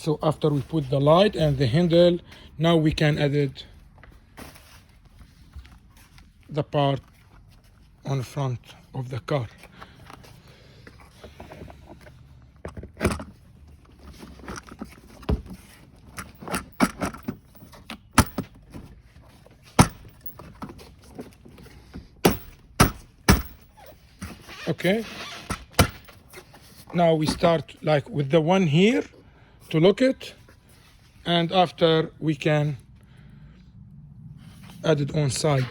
So after we put the light and the handle, now we can add the part on front of the car. Okay, now we start like with the one here to lock it, and after we can add it on side.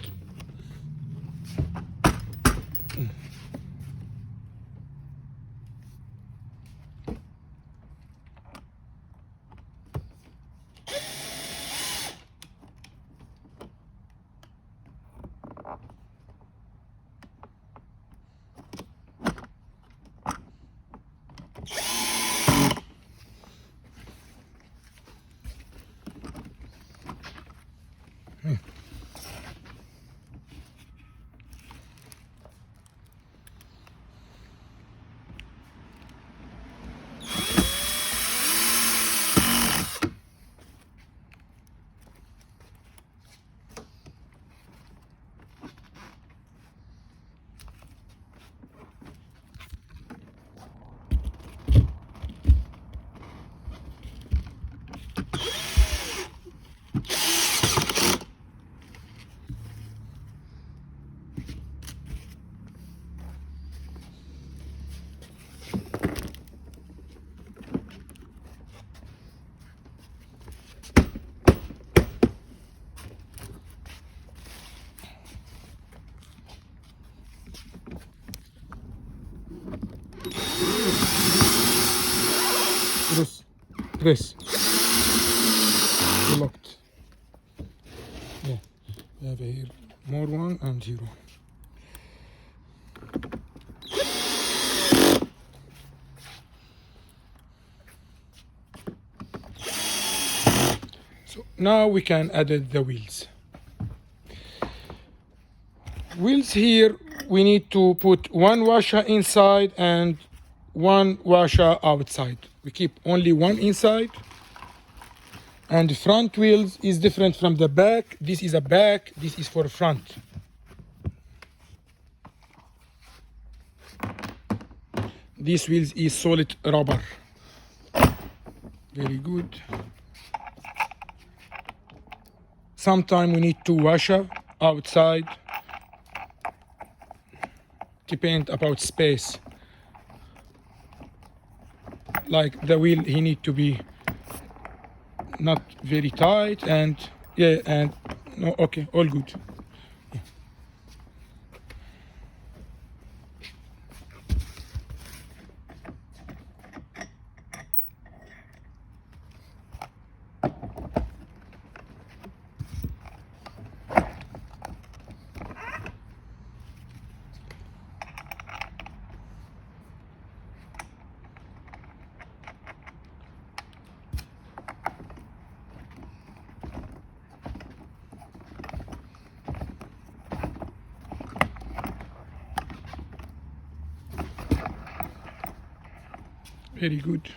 Press. Locked. Yeah, we have here more one and here one. So now we can add the wheels. Wheels here, we need to put one washer inside and one washer outside. We keep only one inside. And the front wheels is different from the back. This is a back, this is for front. This wheels is solid rubber. Very good. Sometimes we need two washer outside. Depend about space. Like the wheel, he need to be not very tight, and yeah, and no, okay, all good. Very good.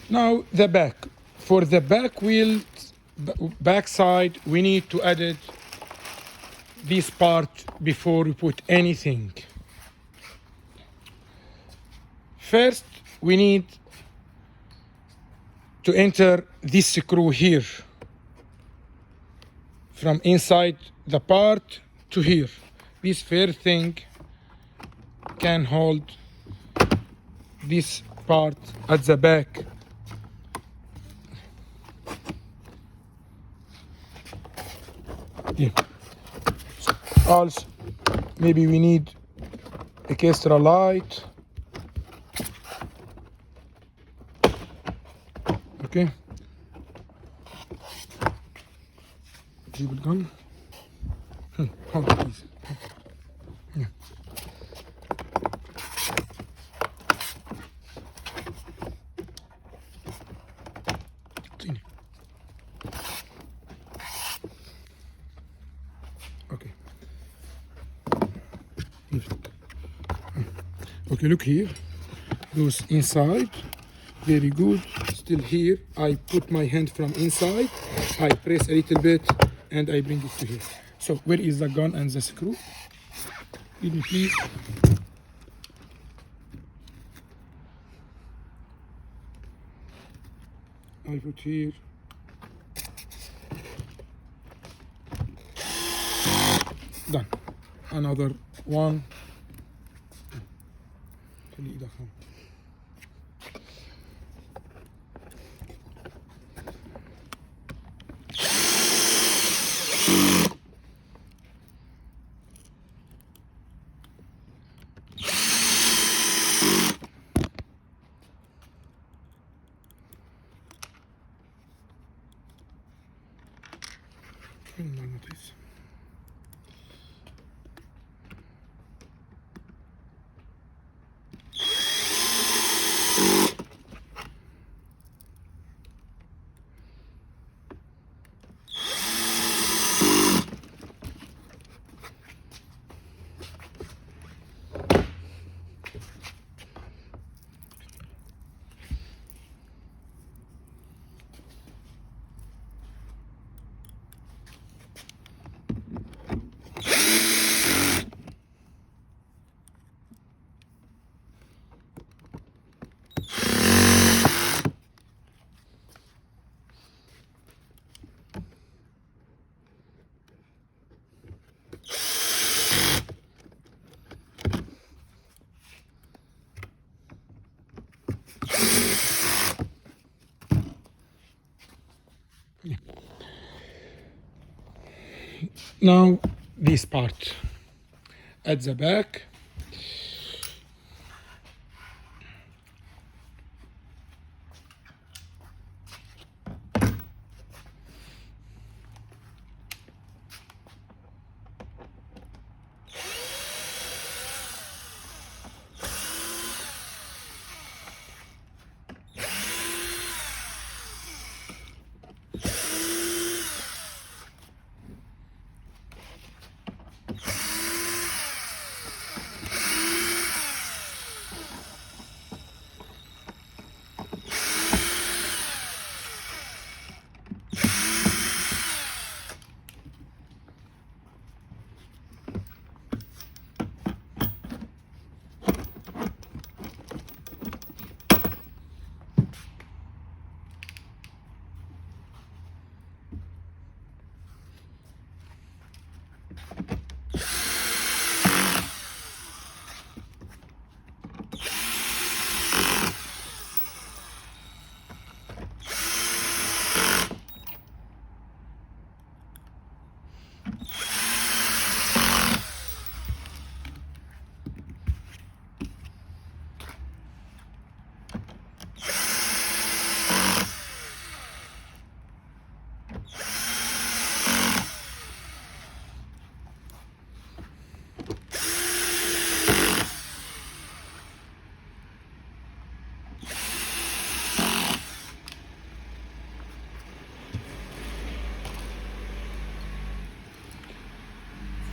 Now the back. For the back wheel, back side, we need to add this part before we put anything. First, we need to enter this screw here from inside the part to here. This first thing can hold this part at the back. Yeah. Also, maybe we need extra light. Okay. جيب الجن. Hold it, please. Yeah. Okay. Okay, look here. Goes inside. Very good. until here. I put my hand from inside, I press a little bit, and I bring it to here. So where is the gun and the screw? Give me please. I put here. Done. Another one. Now this part at the back.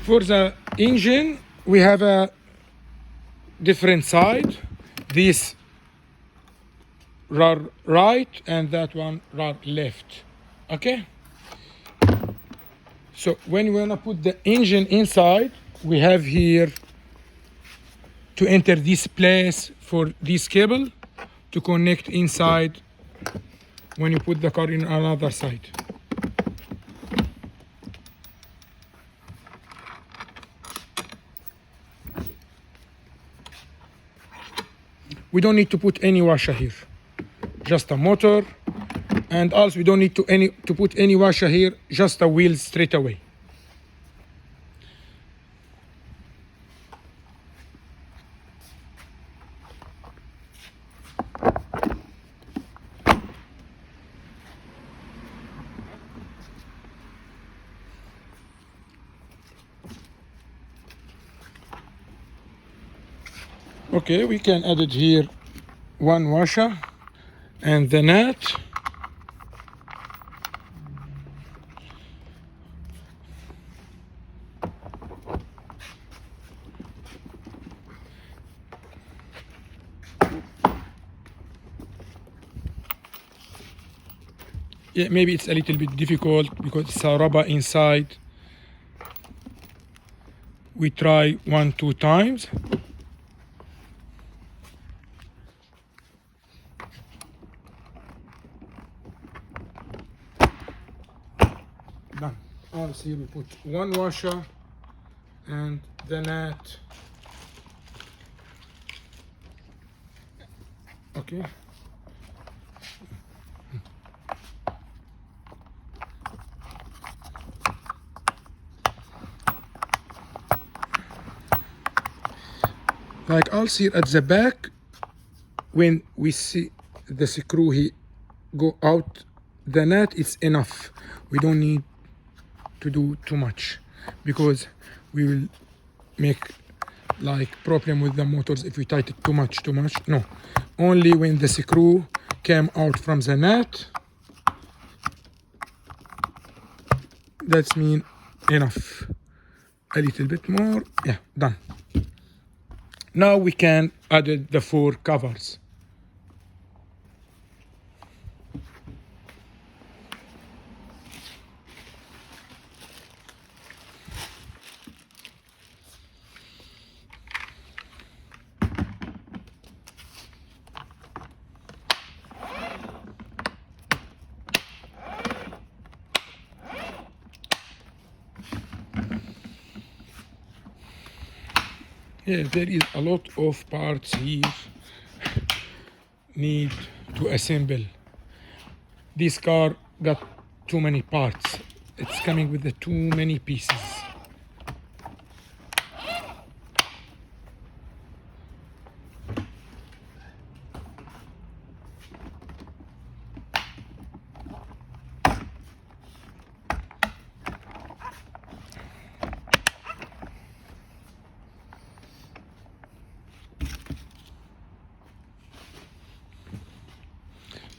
For the engine, we have a different side. This right and that one left. Okay? So when we wanna put the engine inside, we have here to enter this place for this cable to connect inside when you put the car in another side. We don't need to put any washer here, just a motor, and also we don't need to put any washer here, just a wheel straight away. Okay, we can add it here one washer and the nut. Yeah, maybe it's a little bit difficult because it's a rubber inside. We try 1-2 times. Done. Also here we put one washer and the net. Okay. Like also here at the back, when we see the screw he go out the net, it's enough. We don't need to do too much because we will make like problem with the motors if we tighten too much. No, only when the screw came out from the net, that's mean enough. A little bit more. Yeah, done. Now we can add the 4 covers. Yeah, there is a lot of parts here need to assemble. This car got too many parts. It's coming with the too many pieces.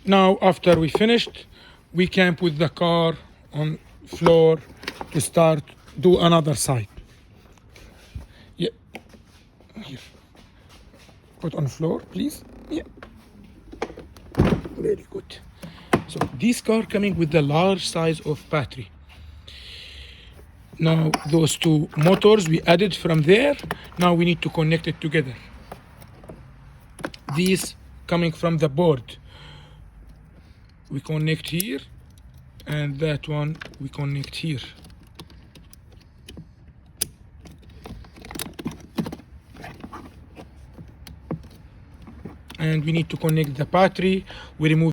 Now, after we finished, we can put the car on floor to start do another side. Yeah, here. Put on floor, please. Yeah, very good. So this car coming with the large size of battery. Now those 2 motors we added from there. Now we need to connect it together. These coming from the board. We connect here, and that one we connect here. And we need to connect the battery. We remove